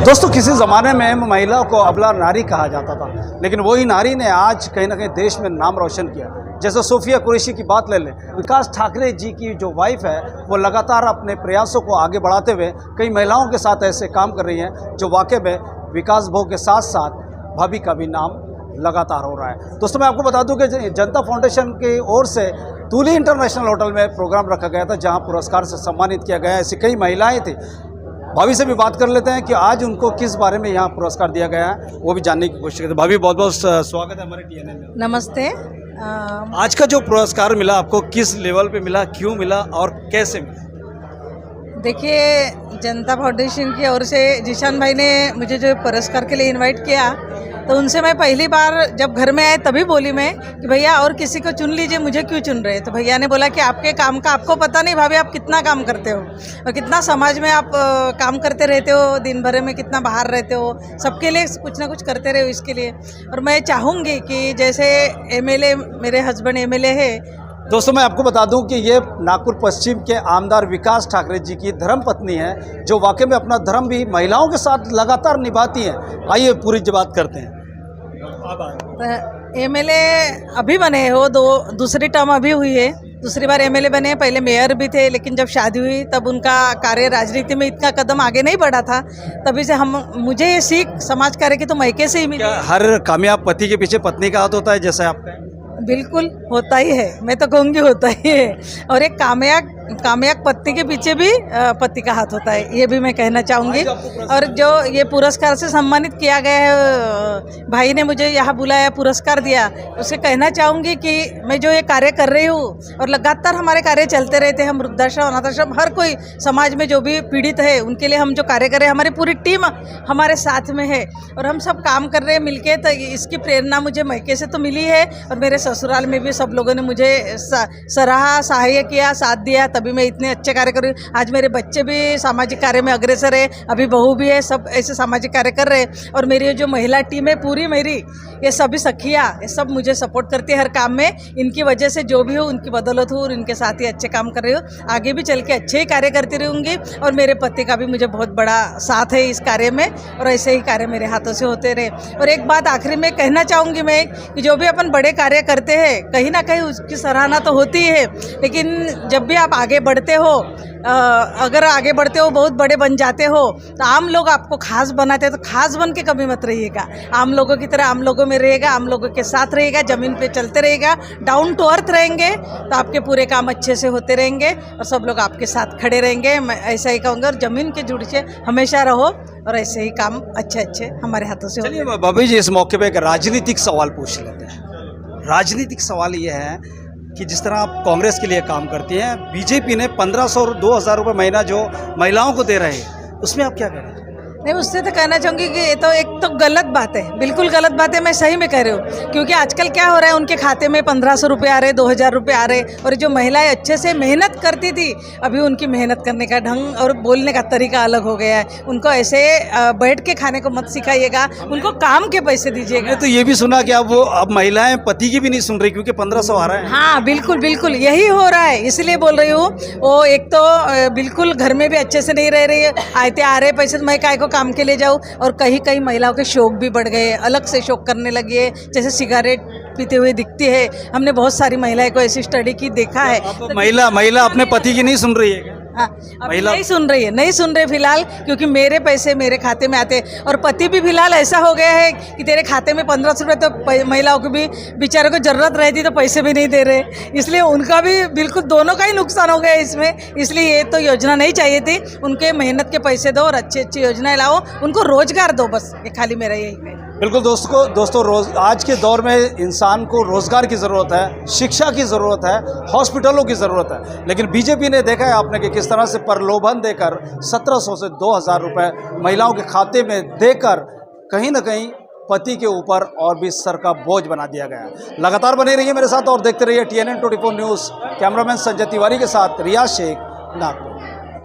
दोस्तों, किसी ज़माने में महिला को अबला नारी कहा जाता था, लेकिन वही नारी ने आज कहीं ना कहीं देश में नाम रोशन किया। जैसे सोफिया कुरैशी की बात ले लें, विकास ठाकरे जी की जो वाइफ है वो लगातार अपने प्रयासों को आगे बढ़ाते हुए कई महिलाओं के साथ ऐसे काम कर रही हैं जो वाकई में विकास भोग के साथ साथ भाभी का भी नाम लगातार हो रहा है। दोस्तों, मैं आपको बता दूं कि जनता फाउंडेशन की ओर से तूली इंटरनेशनल होटल में प्रोग्राम रखा गया था, जहां पुरस्कार से सम्मानित किया गया। ऐसी कई महिलाएं थी। भाभी से भी बात कर लेते हैं कि आज उनको किस बारे में यहाँ पुरस्कार दिया गया है, वो भी जानने की कोशिश करते हैं। भाभी, बहुत बहुत स्वागत है हमारे TNN में। नमस्ते। आज का जो पुरस्कार मिला आपको, किस लेवल पे मिला, क्यों मिला और कैसे मिला? देखिए, जनता फाउंडेशन की ओर से जिशान भाई ने मुझे जो पुरस्कार के लिए इनवाइट किया, तो उनसे मैं पहली बार जब घर में आए तभी बोली मैं कि भैया और किसी को चुन लीजिए, मुझे क्यों चुन रहे हैं। तो भैया ने बोला कि आपके काम का आपको पता नहीं भाभी, आप कितना काम करते हो और कितना समाज में आप काम करते रहते हो, दिन भर में कितना बाहर रहते हो, सबके लिए कुछ ना कुछ करते रहे हो इसके लिए। और मैं चाहूँगी कि जैसे MLA, मेरे हस्बैंड MLA है। दोस्तों, मैं आपको बता दूं कि ये नागपुर पश्चिम के आमदार विकास ठाकरे जी की धर्मपत्नी है, जो वाकई में अपना धर्म भी महिलाओं के साथ लगातार निभाती हैं। आइए पूरी बात करते हैं। MLA अभी बने हो, दूसरी टर्म अभी हुई है, दूसरी बार MLA बने। पहले मेयर भी थे, लेकिन जब शादी हुई तब उनका कार्य राजनीति में इतना कदम आगे नहीं बढ़ा था। तभी से मुझे ये सीख समाज कार्य की तो मैके से ही मिली। क्या हर कामयाब पति के पीछे पत्नी का हाथ होता है, जैसे आपका? बिल्कुल होता ही है, मैं तो कहूँगी होता ही है। और एक कामयाब पत्नी के पीछे भी पति का हाथ होता है, ये भी मैं कहना चाहूँगी। और जो ये पुरस्कार से सम्मानित किया गया है, भाई ने मुझे यहाँ बुलाया, पुरस्कार दिया, उसे कहना चाहूँगी कि मैं जो ये कार्य कर रही हूँ और लगातार हमारे कार्य चलते रहते हैं। हम वृद्धाश्रम, अनाथाश्रम, हर कोई समाज में जो भी पीड़ित है उनके लिए हम जो कार्य कर रहे हैं, हमारी पूरी टीम हमारे साथ में है और हम सब काम कर रहे हैं मिलके। तो इसकी प्रेरणा मुझे मैके से तो मिली है और मेरे ससुराल में भी सब लोगों ने मुझे सराहा, सहाय्य किया, साथ दिया, तभी मैं इतने अच्छे कार्य कर रही हूँ। आज मेरे बच्चे भी सामाजिक कार्य में अग्रसर है, अभी बहू भी है, सब ऐसे सामाजिक कार्य कर रहे हैं। और मेरी जो महिला टीम है पूरी, मेरी ये सभी सखियाँ, ये सब मुझे सपोर्ट करती है हर काम में। इनकी वजह से जो भी हो, उनकी बदौलत हो और इनके साथ ही अच्छे काम कर रही हूँ। आगे भी चल के अच्छे ही कार्य करती रहूँगी और मेरे पति का भी मुझे बहुत बड़ा साथ है इस कार्य में और ऐसे ही कार्य मेरे हाथों से होते रहे। और एक बात आखिरी में कहना चाहूँगी मैं कि जो भी अपन बड़े कार्य करते हैं, कहीं ना कहीं उसकी सराहना तो होती ही है, लेकिन जब भी आप आगे बढ़ते हो, अगर आगे बढ़ते हो, बहुत बड़े बन जाते हो, तो आम लोग आपको खास बनाते हैं। तो खास बन के कभी मत रहिएगा, आम लोगों की तरह आम लोगों में रहेगा, आम लोगों के साथ रहेगा, ज़मीन पे चलते रहेगा, डाउन टू अर्थ रहेंगे, तो आपके पूरे काम अच्छे से होते रहेंगे और सब लोग आपके साथ खड़े रहेंगे। मैं ऐसा ही कहूँगा, और ज़मीन के जुड़ से हमेशा रहो और ऐसे ही काम अच्छे हमारे हाथों से होते हैं। भाभी जी, इस मौके पर एक राजनीतिक सवाल पूछ लेते हैं। राजनीतिक सवाल ये है कि जिस तरह आप कांग्रेस के लिए काम करती हैं, बीजेपी ने 1500 और 2000 रुपये महीना जो महिलाओं को दे रहे हैं, उसमें आप क्या कह रहे हैं? नहीं, उससे तो कहना चाहूँगी कि ये तो एक तो गलत बात है, बिल्कुल गलत बात है। मैं सही में कह रही हूँ, क्योंकि आजकल क्या हो रहा है, उनके खाते में 1500 रुपये आ रहे, 2000 रुपये आ रहे। और जो महिलाएं अच्छे से मेहनत करती थी, अभी उनकी मेहनत करने का ढंग और बोलने का तरीका अलग हो गया है। उनको ऐसे बैठ के खाने को मत सिखाइएगा, उनको काम के पैसे दीजिएगा। तो ये भी सुना कि अब महिलाएं पति की भी नहीं सुन रही क्योंकि 1500 आ रहा है। हाँ, बिल्कुल यही हो रहा है, इसलिए बोल रही हूँ। वो एक तो बिल्कुल घर में भी अच्छे से नहीं रह रही है, आते आ रहे पैसे, तो मैं काय को काम के लिए जाऊँ। और कहीं महिलाओं के शौक भी बढ़ गए, अलग से शौक करने लगी है, जैसे सिगरेट पीते हुए दिखती है। हमने बहुत सारी महिलाएं को ऐसी स्टडी की देखा है। तो महिला अपने पति की नहीं सुन रही है? हाँ, नहीं सुन रही फिलहाल, क्योंकि मेरे पैसे मेरे खाते में आते। और पति भी फिलहाल ऐसा हो गया है कि तेरे खाते में 1500 रुपये, तो महिलाओं को भी बेचारों को जरूरत रहती तो पैसे भी नहीं दे रहे, इसलिए उनका भी बिल्कुल दोनों का ही नुकसान हो गया इसमें। इसलिए ये तो योजना नहीं चाहिए थी, उनके मेहनत के पैसे दो और अच्छी योजनाएं लाओ, उनको रोजगार दो, बस ये खाली मेरा यही है। बिल्कुल दोस्तों, आज के दौर में इंसान को रोजगार की ज़रूरत है, शिक्षा की ज़रूरत है, हॉस्पिटलों की ज़रूरत है। लेकिन बीजेपी ने देखा है आपने कि किस तरह से प्रलोभन देकर 1700 से 2000 रुपये महिलाओं के खाते में देकर कहीं ना कहीं पति के ऊपर और भी सर का बोझ बना दिया गया। लगातार बने रहिए मेरे साथ और देखते रहिए TNN 24 news. Cameraman Sanjay Tiwari के साथ रियाज शेख, नागपुर।